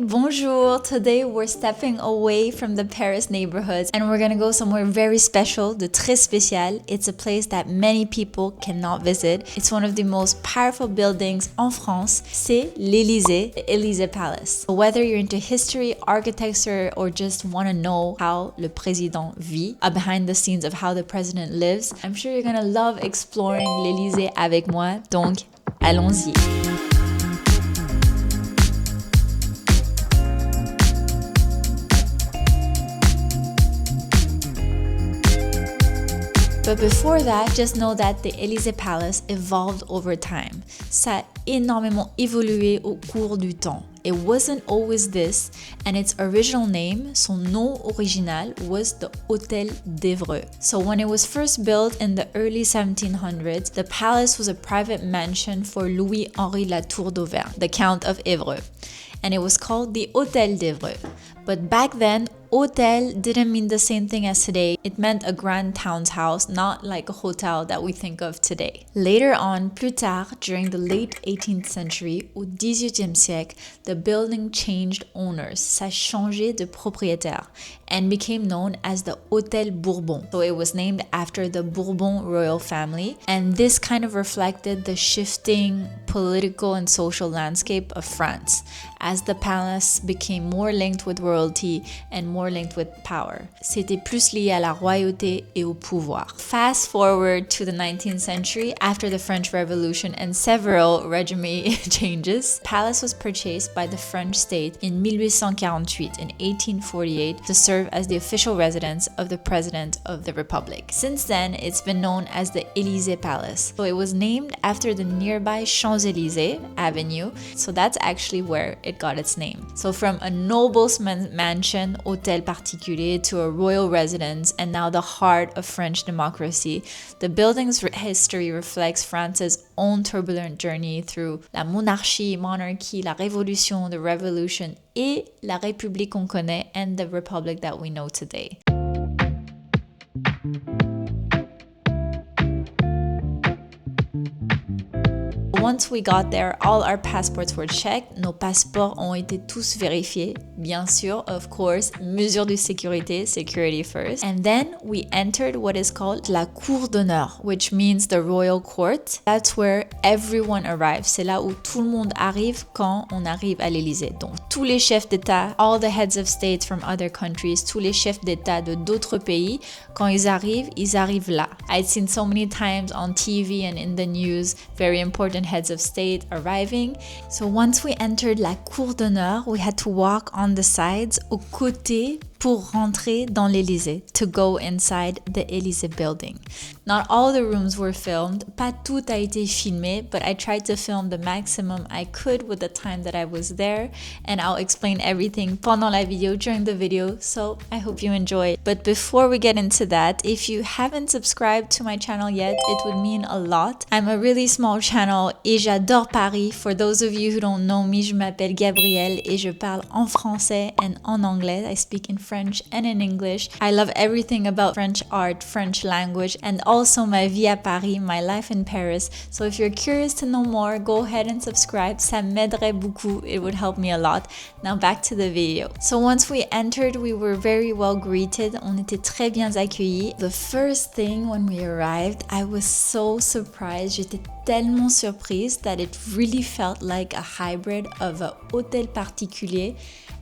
Bonjour! Today we're stepping away from the Paris neighborhoods and we're gonna go somewhere very special, de très spécial. It's a place that many people cannot visit. It's one of the most powerful buildings en France. C'est l'Élysée, the Élysée Palace. So whether you're into history, architecture, or just wanna know how le président vit, behind the scenes of how the president lives, I'm sure you're gonna love exploring l'Élysée avec moi. Donc, allons-y! But before that, just know that the Élysée Palace evolved over time. Ça a énormément évolué au cours du temps. It wasn't always this, and its original name, son nom original, was the Hôtel d'Évreux. So when it was first built in the early 1700s, the palace was a private mansion for Louis-Henri Latour d'Auvergne, the Count of Évreux. And it was called the Hôtel d'Évreux. But back then, hôtel didn't mean the same thing as today. It meant a grand town's house, not like a hotel that we think of today. Later on, plus tard, during the late 18th century, au 18e siècle, the building changed owners, ça changeait de propriétaire, and became known as the Hôtel Bourbon. So it was named after the Bourbon royal family, and this kind of reflected the shifting political and social landscape of France, as the palace became more linked with royalty and more linked with power. C'était plus lié à la royauté et au pouvoir. Fast forward to the 19th century, after the French Revolution and several regime changes, the palace was purchased by the French state in 1848 and 1848 to serve as the official residence of the President of the Republic. Since then, it's been known as the Élysée Palace. So it was named after the nearby Champs-Élysées Avenue, so that's actually where it got its name. So from a noble's mansion, hôtel particulier, to a royal residence, and now the heart of French democracy, the building's history reflects France's own turbulent journey through la monarchie, monarchy, la révolution, the revolution, et la république qu'on connaît, and the republic that we know today. Once we got there, all our passports were checked. Nos passeports ont été tous vérifiés. Bien sûr, of course, mesures de sécurité, security first. And then we entered what is called la cour d'honneur, which means the royal court. That's where everyone arrives. C'est là où tout le monde arrive quand on arrive à l'Élysée. Donc, tous les chefs d'État, all the heads of states from other countries, tous les chefs d'État de d'autres pays, quand ils arrivent là. I'd seen so many times on TV and in the news, very important heads of state arriving. So once we entered la cour d'honneur, we had to walk on the sides, aux côtés, pour rentrer dans l'Élysée, to go inside the Élysée building. Not all the rooms were filmed, pas tout a été filmé, but I tried to film the maximum I could with the time that I was there, and I'll explain everything pendant la vidéo, during the video, so I hope you enjoy. But before we get into that, if you haven't subscribed to my channel yet, it would mean a lot. I'm a really small channel et j'adore Paris. For those of you who don't know me, je m'appelle Gabrielle et je parle en français and en anglais. I speak in French and in English. I love everything about French art, French language, and also ma vie à Paris, my life in Paris. So if you're curious to know more, go ahead and subscribe. Ça m'aiderait beaucoup. It would help me a lot. Now back to the video. So once we entered, we were very well greeted. On était très bien accueillis. The first thing when we arrived, I was so surprised. J'étais tellement surprise that it really felt like a hybrid of a hôtel particulier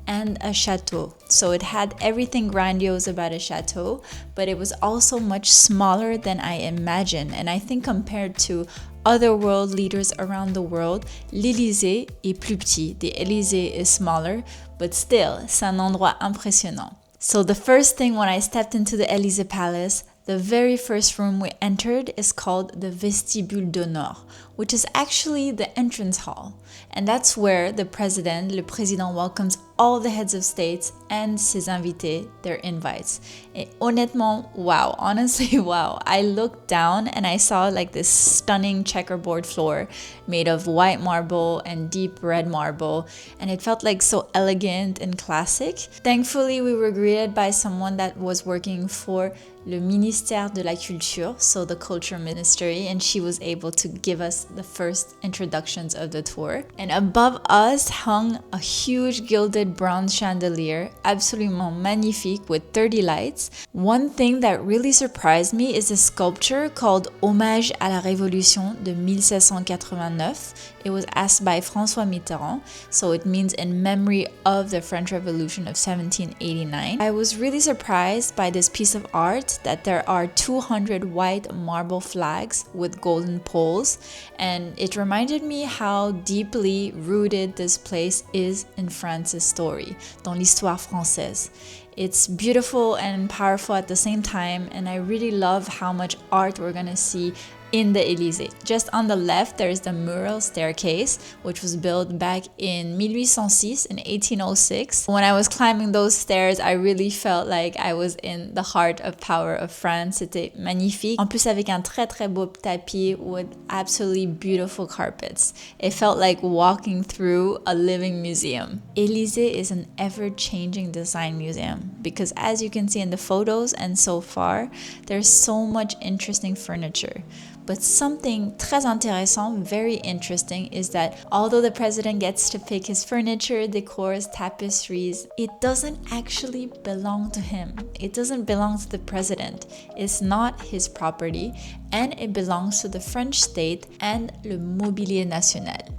and a chateau. So it had everything grandiose about a chateau, but it was also much smaller than I imagined. And I think compared to other world leaders around the world, l'Élysée est plus petit. The Élysée is smaller, but still, c'est un endroit impressionnant. So the first thing when I stepped into the Élysée Palace, the very first room we entered is called the Vestibul d'honneur, which is actually the entrance hall. And that's where the president, le président, welcomes all the heads of states and ses invités, their invites. Et honnêtement, wow, honestly, wow. I looked down and I saw like this stunning checkerboard floor made of white marble and deep red marble, and it felt like so elegant and classic. Thankfully, we were greeted by someone that was working for le ministère de la culture, so the culture ministry, and she was able to give us the first introductions of the tour. And above us hung a huge gilded bronze chandelier, absolument magnifique with 30 lights. One thing that really surprised me is a sculpture called Hommage à la Révolution de 1789. It was asked by François Mitterrand, so it means in memory of the French Revolution of 1789. I was really surprised by this piece of art that there are 200 white marble flags with golden poles, and it reminded me how deeply rooted this place is in France's story, dans l'histoire française. It's beautiful and powerful at the same time, and I really love how much art we're gonna see in the Élysée. Just on the left, there's the mural staircase, which was built back in 1806, in 1806. When I was climbing those stairs, I really felt like I was in the heart of power of France. C'était magnifique. En plus, avec un très très beau tapis with absolutely beautiful carpets. It felt like walking through a living museum. Élysée is an ever-changing design museum because, as you can see in the photos and so far, there's so much interesting furniture. But something très intéressant, very interesting, is that although the president gets to pick his furniture, decors, tapestries, it doesn't actually belong to him. It doesn't belong to the president. It's not his property, and it belongs to the French state and le mobilier national.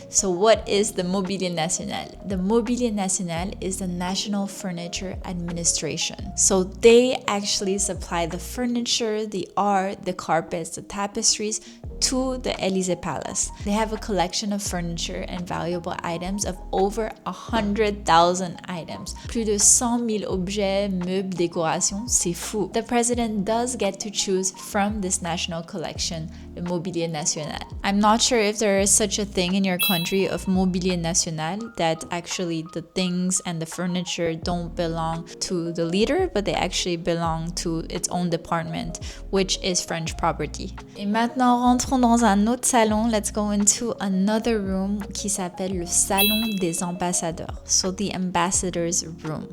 So what is the Mobilier National? The Mobilier National is the National Furniture Administration. So they actually supply the furniture, the art, the carpets, the tapestries to the Élysée Palace. They have a collection of furniture and valuable items of over 100,000 items. Plus de 100,000 objets, meubles, décorations, c'est fou. The president does get to choose from this national collection, the Mobilier National. I'm not sure if there is such a thing in your country of Mobilier National, that actually the things and the furniture don't belong to the leader, but they actually belong to its own department, which is French property. Et maintenant, rentrons dans un autre salon. Let's go into another room qui s'appelle le Salon des Ambassadeurs. So the ambassador's room.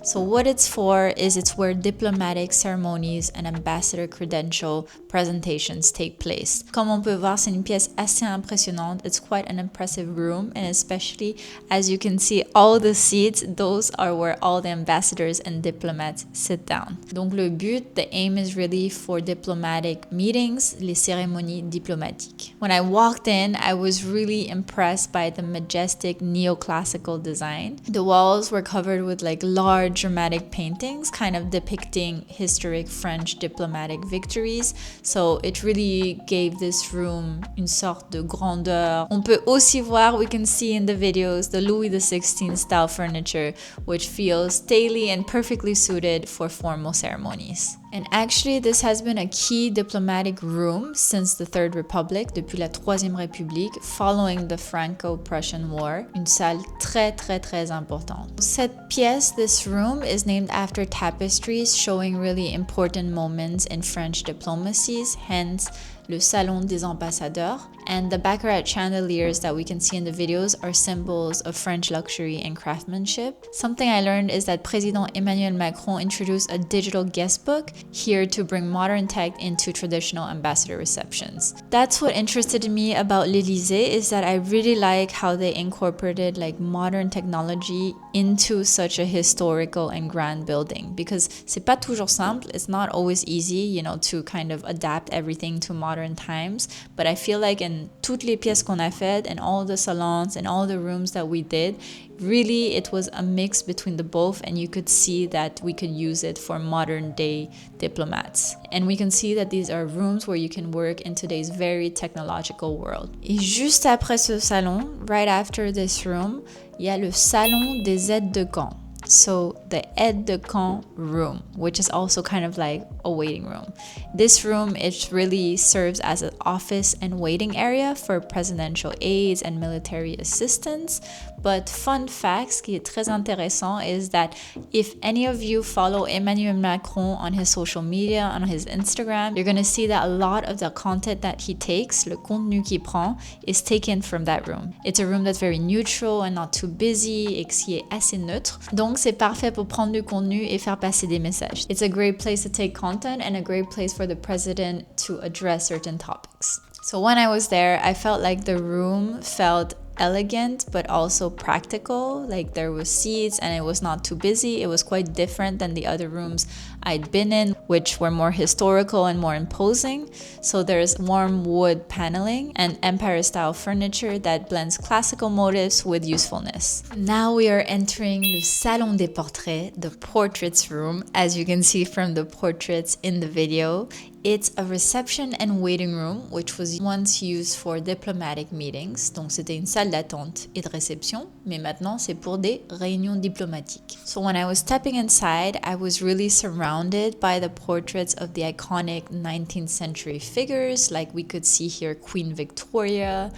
So what it's for is it's where diplomatic ceremonies and ambassador credential presentations take place. Comme on peut voir, c'est une pièce assez impressionnante. It's quite an impressive room, and especially as you can see all the seats, those are where all the ambassadors and diplomats sit down. Donc le but, the aim is really for diplomatic meetings, les cérémonies diplomatiques. When I walked in, I was really impressed by the majestic neoclassical design. The walls were covered with like large dramatic paintings, kind of depicting historic French diplomatic victories. So it really gave this room une sorte de grandeur. On peut aussi voir, we can see in the videos, the Louis XVI style furniture, which feels stately and perfectly suited for formal ceremonies. And actually, this has been a key diplomatic room since the Third Republic, depuis la Troisième République, following the Franco-Prussian War. Une salle très très très importante. Cette pièce, this room, is named after tapestries showing really important moments in French diplomacies, hence le Salon des Ambassadeurs. And the baccarat chandeliers that we can see in the videos are symbols of French luxury and craftsmanship. Something I learned is that President Emmanuel Macron introduced a digital guest book here to bring modern tech into traditional ambassador receptions. That's what interested me about l'Élysée, is that I really like how they incorporated like modern technology into such a historical and grand building, because c'est pas toujours simple. It's not always easy, you know, to kind of adapt everything to modern times, but I feel like in toutes les pièces qu'on a faites and all the salons and all the rooms that we did, really it was a mix between the both, and you could see that we could use it for modern day diplomats. And we can see that these are rooms where you can work in today's very technological world. Et juste après ce salon, right after this room, il y a le salon des aides de camp. So the aide de camp room, which is also kind of like a waiting room. This room, it really serves as an office and waiting area for presidential aides and military assistants. But fun fact, ce qui est très intéressant, is that if any of you follow Emmanuel Macron on his social media, on his Instagram, you're gonna see that a lot of the content that he takes, le contenu qu'il prend, is taken from that room. It's a room that's very neutral and not too busy, et qui est assez neutre. Donc c'est parfait pour prendre du contenu et faire passer des messages. It's a great place to take content and a great place for the president to address certain topics. So when I was there, I felt like the room felt elegant but also practical. Like there was seats and it was not too busy. It was quite different than the other rooms I'd been in, which were more historical and more imposing. So there's warm wood paneling and empire style furniture that blends classical motifs with usefulness. Now we are entering le Salon des Portraits, the portraits room. As you can see from the portraits in the video, it's a reception and waiting room, which was once used for diplomatic meetings. Donc c'était une salle d'attente et de réception, mais maintenant c'est pour des réunions diplomatiques. So when I was stepping inside, I was really surrounded by the portraits of the iconic 19th century figures, like we could see here Queen Victoria,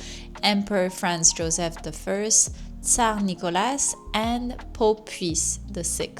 Emperor Franz Joseph I, Tsar Nicholas, and Pope Pius VI.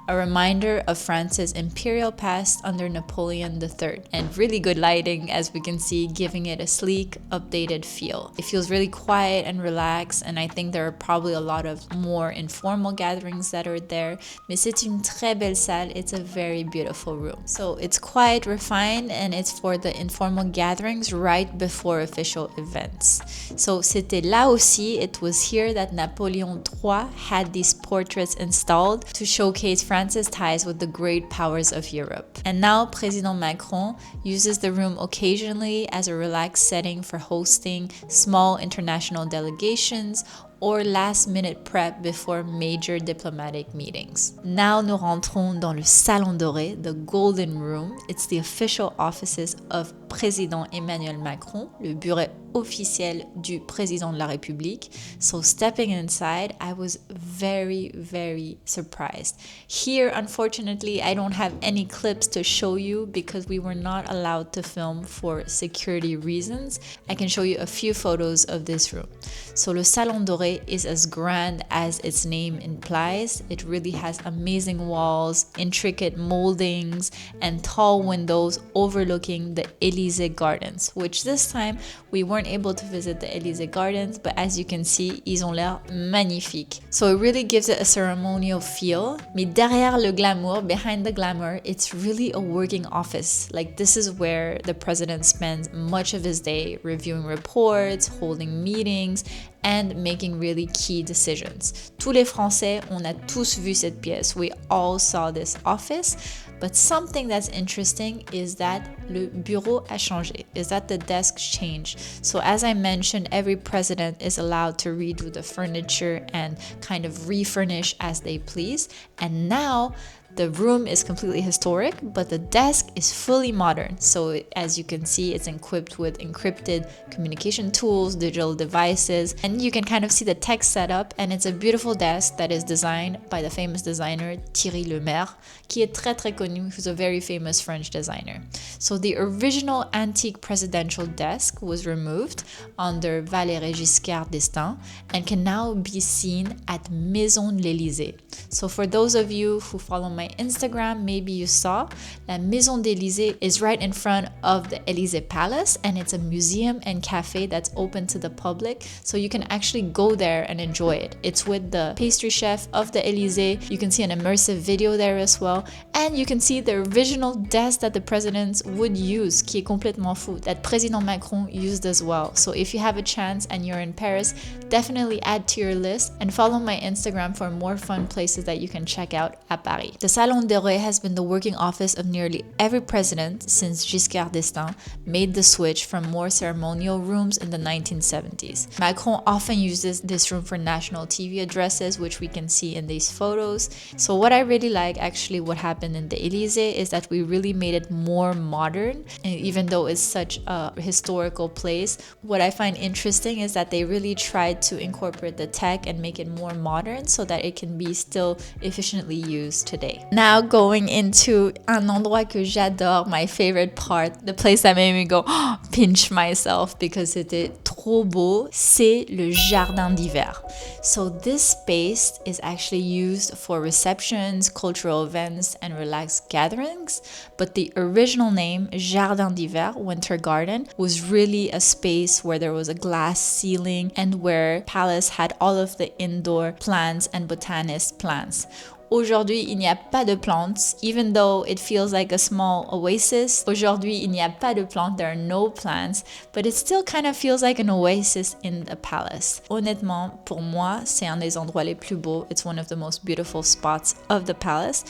A reminder of France's imperial past under Napoleon III, and really good lighting, as we can see, giving it a sleek, updated feel. It feels really quiet and relaxed, and I think there are probably a lot of more informal gatherings that are there, mais c'est une très belle salle. It's a very beautiful room. So it's quiet, refined, and it's for the informal gatherings right before official events. So c'était là aussi, it was here that Napoleon III had these portraits installed to showcase France's ties with the great powers of Europe. And now President Macron uses the room occasionally as a relaxed setting for hosting small international delegations or last-minute prep before major diplomatic meetings. Now nous rentrons dans le Salon Doré, the Golden Room. It's the official offices of Président Emmanuel Macron, le bureau officiel du Président de la République. So stepping inside, I was very, very surprised. Here, unfortunately, I don't have any clips to show you because we were not allowed to film for security reasons. I can show you a few photos of this room. So le Salon Doré is as grand as its name implies. It really has amazing walls, intricate moldings, and tall windows overlooking the Élysée Gardens, which this time we weren't able to visit the Élysée Gardens, but as you can see, ils ont l'air magnifiques. So it really gives it a ceremonial feel. Mais derrière le glamour, behind the glamour, it's really a working office. Like this is where the president spends much of his day reviewing reports, holding meetings, and making really key decisions. Tous les Français, on a tous vu cette pièce. We all saw this office. But something that's interesting is that le bureau a changé, is that the desks changed. So as I mentioned, every president is allowed to redo the furniture and kind of refurnish as they please. And now the room is completely historic, but the desk is fully modern. So as you can see, it's equipped with encrypted communication tools, digital devices, and you can kind of see the tech setup. And it's a beautiful desk that is designed by the famous designer Thierry Lemaire, qui est très très connu, who's a very famous French designer. So the original antique presidential desk was removed under Valéry Giscard d'Estaing and can now be seen at Maison de l'Élysée. So for those of you who follow my Instagram, maybe you saw La Maison d'Élysée is right in front of the Élysée Palace, and it's a museum and cafe that's open to the public, so you can actually go there and enjoy it. It's with the pastry chef of the Élysée. You can see an immersive video there as well, and you can see the original desk that the presidents would use, qui est complètement fou, that President Macron used as well. So if you have a chance and you're in Paris, definitely add to your list and follow my Instagram for more fun places that you can check out at Paris. The Salon Doré has been the working office of nearly every president since Giscard d'Estaing made the switch from more ceremonial rooms in the 1970s. Macron often uses this room for national TV addresses, which we can see in these photos. So what I really like, actually what happened in the Elysee, is that we really made it more modern. And even though it's such a historical place, what I find interesting is that they really tried to incorporate the tech and make it more modern so that it can be still efficiently used today. Now going into un endroit que j'adore, my favorite part, the place that made me go pinch myself because c'était trop beau, c'est le jardin d'hiver. So this space is actually used for receptions, cultural events, and relaxed gatherings, but the original name, Jardin d'hiver, winter garden, was really a space where there was a glass ceiling and where palace had all of the indoor plants and botanist plants. Aujourd'hui, il n'y a pas de plantes, even though it feels like a small oasis. Aujourd'hui, il n'y a pas de plantes, there are no plants, but it still kind of feels like an oasis in the palace. Honnêtement, pour moi, c'est un des endroits les plus beaux. It's one of the most beautiful spots of the palace.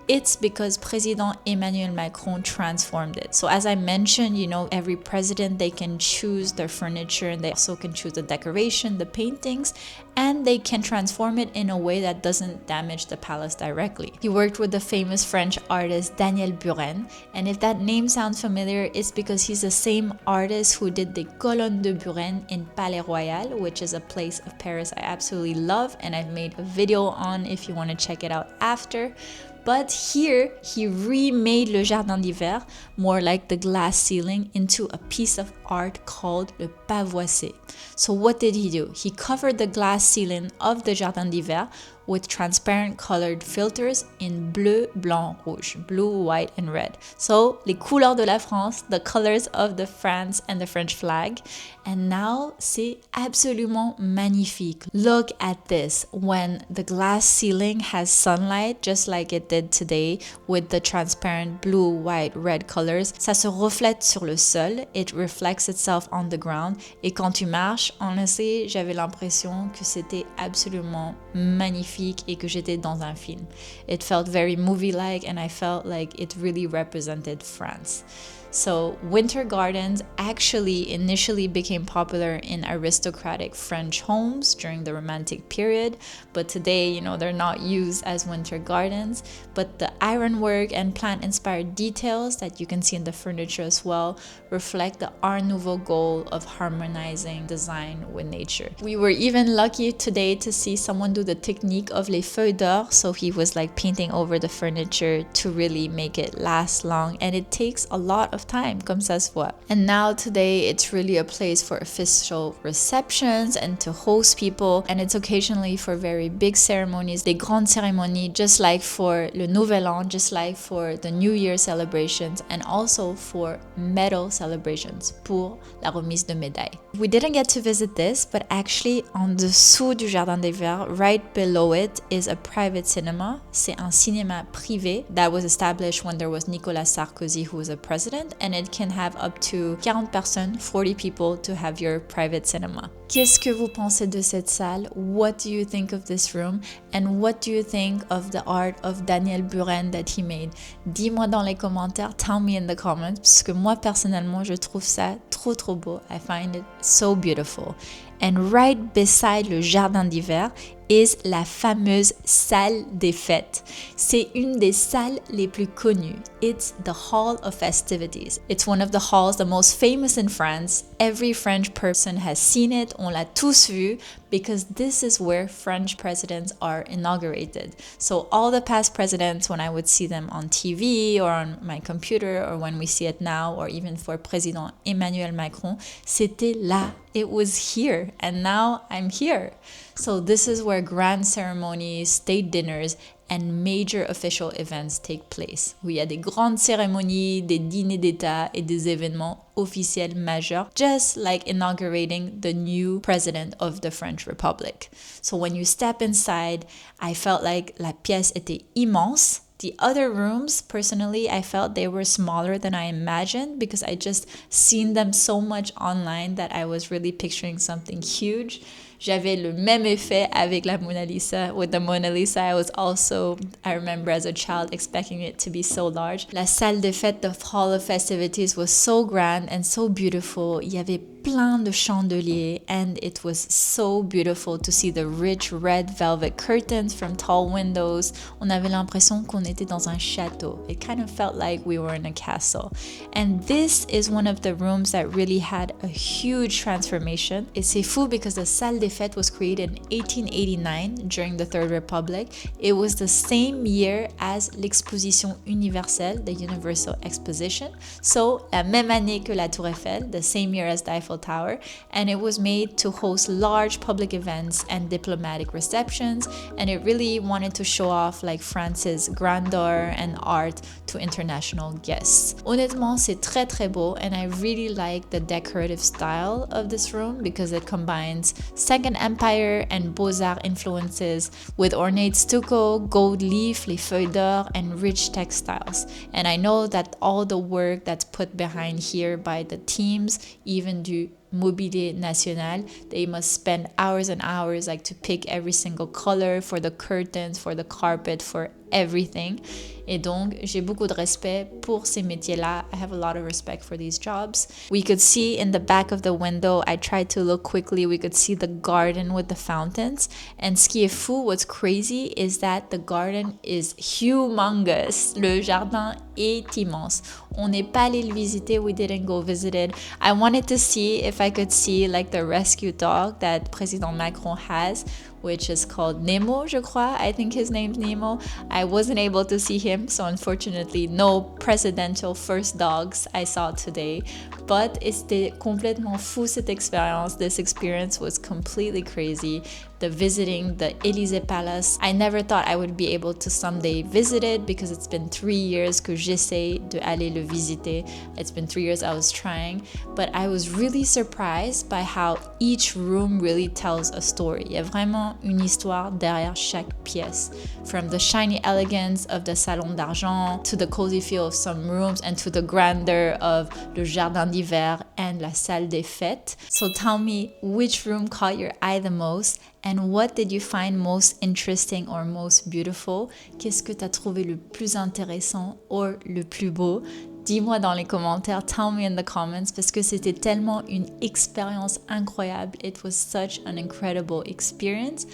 It's because President Emmanuel Macron transformed it. So as I mentioned, you know, every president, they can choose their furniture and they also can choose the decoration, the paintings, and they can transform it in a way that doesn't damage the palace directly. He worked with the famous French artist Daniel Buren, and if that name sounds familiar, it's because he's the same artist who did the Colonnes de Buren in Palais Royal, which is a place of Paris I absolutely love, and I've made a video on if you want to check it out after. But here, he remade le Jardin d'Hiver, more like the glass ceiling, into a piece of art called le pavoisé. So what did he do? He covered the glass ceiling of the Jardin d'Hiver with transparent colored filters in bleu, blanc, rouge, blue, white, and red. So, les couleurs de la France, the colors of the France and the French flag. And now, c'est absolument magnifique. Look at this. When the glass ceiling has sunlight, just like it did today, with the transparent blue, white, red colors, ça se reflète sur le sol. It reflects itself on the ground. Et quand tu marches, honestly, j'avais l'impression que c'était absolument magnifique et que j'étais dans un film. It felt very movie-like and I felt like it really represented France. So winter gardens actually initially became popular in aristocratic French homes during the Romantic period, but today, you know, they're not used as winter gardens, but the ironwork and plant-inspired details that you can see in the furniture as well reflect the Art Nouveau goal of harmonizing design with nature. We were even lucky today to see someone do the technique of les feuilles d'or, so he was like painting over the furniture to really make it last long, and it takes a lot of time, comme ça se voit. And now today it's really a place for official receptions and to host people, and it's occasionally for very big ceremonies, des grandes cérémonies, just like for le Nouvel An, just like for the New Year celebrations, and also for medal celebrations, pour la remise de médailles. We didn't get to visit this, but actually en dessous du Jardin des Verts, right below it is a private cinema. C'est un cinéma privé that was established when there was Nicolas Sarkozy who was a president, and it can have up to 40 personnes, 40 people to have your private cinema. Qu'est-ce que vous pensez de cette salle? What do you think of this room? And what do you think of the art of Daniel Buren that he made? Dis-moi dans les commentaires, tell me in the comments, parce que moi personnellement, je trouve ça trop beau. I find it so beautiful. And right beside le Jardin d'Hiver is la fameuse salle des fêtes. C'est une des salles les plus connues. It's the Hall of Festivities. It's one of the halls the most famous in France. Every French person has seen it. On l'a tous vu because this is where French presidents are inaugurated. So all the past presidents, when I would see them on TV or on my computer or when we see it now or even for Président Emmanuel Macron, c'était là. It was here and now I'm here. So this is where grand ceremonies, state dinners, and major official events take place, où il y a des grandes cérémonies, des dîners d'État et des événements officiels majeurs, just like inaugurating the new president of the French Republic. So when you step inside, I felt like la pièce était immense. The other rooms, personally, I felt they were smaller than I imagined because I just seen them so much online that I was really picturing something huge. J'avais le même effet avec la Mona Lisa. With the Mona Lisa, I remember as a child expecting it to be so large. La salle des fêtes, the Hall of Festivities was so grand and so beautiful. Il y avait plein de chandeliers and it was so beautiful to see the rich red velvet curtains from tall windows. On avait l'impression qu'on était dans un château. It kind of felt like we were in a castle. And this is one of the rooms that really had a huge transformation. Et c'est fou because the salle des fêtes was created in 1889 during the Third Republic. It was the same year as l'Exposition universelle, the Universal Exposition. So, la même année que la Tour Eiffel, the same year as the Eiffel Tower, and it was made to host large public events and diplomatic receptions, and it really wanted to show off like France's grandeur and art to international guests. Honnêtement, c'est très beau, and I really like the decorative style of this room because it combines Second Empire and Beaux-Arts influences with ornate stucco, gold leaf, les feuilles d'or, and rich textiles. And I know that all the work that's put behind here by the teams, even du Mobilier National, they must spend hours and hours like to pick every single color for the curtains, for the carpet, for everything. Et donc, j'ai beaucoup de respect pour ces métiers-là. I have a lot of respect for these jobs. We could see in the back of the window, I tried to look quickly, we could see the garden with the fountains. And ce qui est fou, what's crazy is that the garden is humongous. Le jardin est immense. On n'est pas allé le visiter, we didn't go visit it. I wanted to see if I could see like the rescue dog that Président Macron has, which is called Nemo, je crois. I think his name's Nemo. I wasn't able to see him, so unfortunately, no presidential first dogs I saw today. But c'était complètement fou cette expérience. This experience was completely crazy. The visiting the Élysée Palace. I never thought I would be able to someday visit it because it's been 3 years que j'essaie d'aller le visiter. It's been 3 years I was trying, but I was really surprised by how each room really tells a story. Il y a vraiment une histoire derrière chaque pièce. From the shiny elegance of the Salon d'Argent to the cozy feel of some rooms and to the grandeur of le Jardin d'Hiver and la Salle des Fêtes. So tell me which room caught your eye the most and what did you find most interesting or most beautiful? Qu'est-ce que tu as trouvé le plus intéressant or le plus beau? Dis-moi dans les commentaires, tell me in the comments, parce que c'était tellement une expérience incroyable. It was such an incredible experience.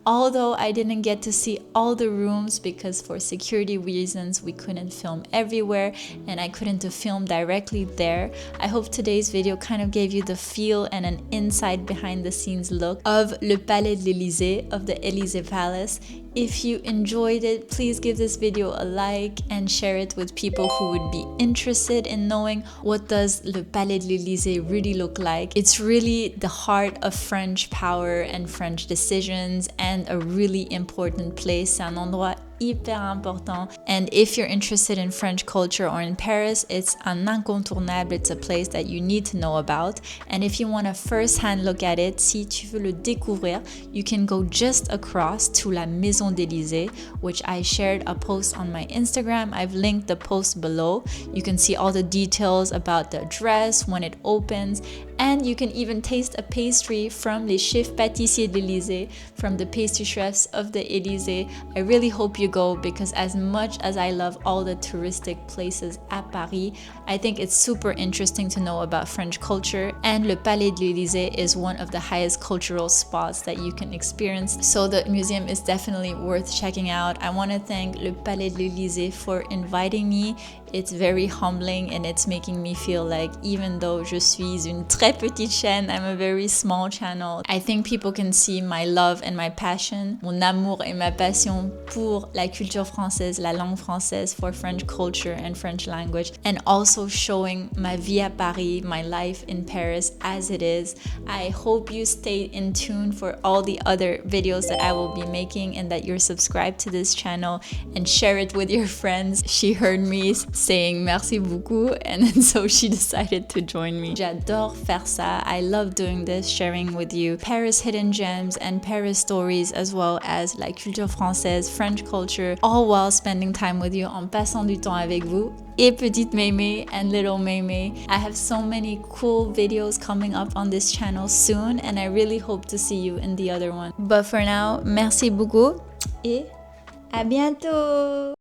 Although I didn't get to see all the rooms because for security reasons we couldn't film everywhere and I couldn't film directly there. I hope today's video kind of gave you the feel and an inside behind the scenes look of Le Palais de l'Élysée, of the Élysée Palace. If you enjoyed it, please give this video a like and share it with people who would be interested in knowing what does Le Palais de l'Élysée really look like. It's really the heart of French power and French decisions and a really important place. C'est un endroit hyper important. And if you're interested in French culture or in Paris, it's un incontournable. It's a place that you need to know about. And if you want a first-hand look at it, si tu veux le découvrir, you can go just across to la Maison d'Élysée, which I shared a post on my Instagram. I've linked the post below. You can see all the details about the address, when it opens, and you can even taste a pastry from les chefs pâtissiers d'Élysée, from the pastry chefs of the Élysée. I really hope you go because as much as I love all the touristic places at Paris, I think it's super interesting to know about French culture, and Le Palais de l'Élysée is one of the highest cultural spots that you can experience. So the museum is definitely worth checking out. I want to thank Le Palais de l'Élysée for inviting me. It's very humbling and it's making me feel like even though je suis une très petite chaîne, I'm a very small channel. I think people can see my love and my passion, mon amour et ma passion pour la culture française, la langue française, for French culture and French language, and also showing ma vie à Paris, my life in Paris as it is. I hope you stay in tune for all the other videos that I will be making and that you're subscribed to this channel and share it with your friends. She heard me saying merci beaucoup and then so she decided to join me. J'adore faire ça. I love doing this, sharing with you Paris hidden gems and Paris stories as well as la culture française, French culture, all while spending time with you, en passant du temps avec vous. Et petite mémé and little mémé. I have so many cool videos coming up on this channel soon and I really hope to see you in the other one. But for now, merci beaucoup et à bientôt!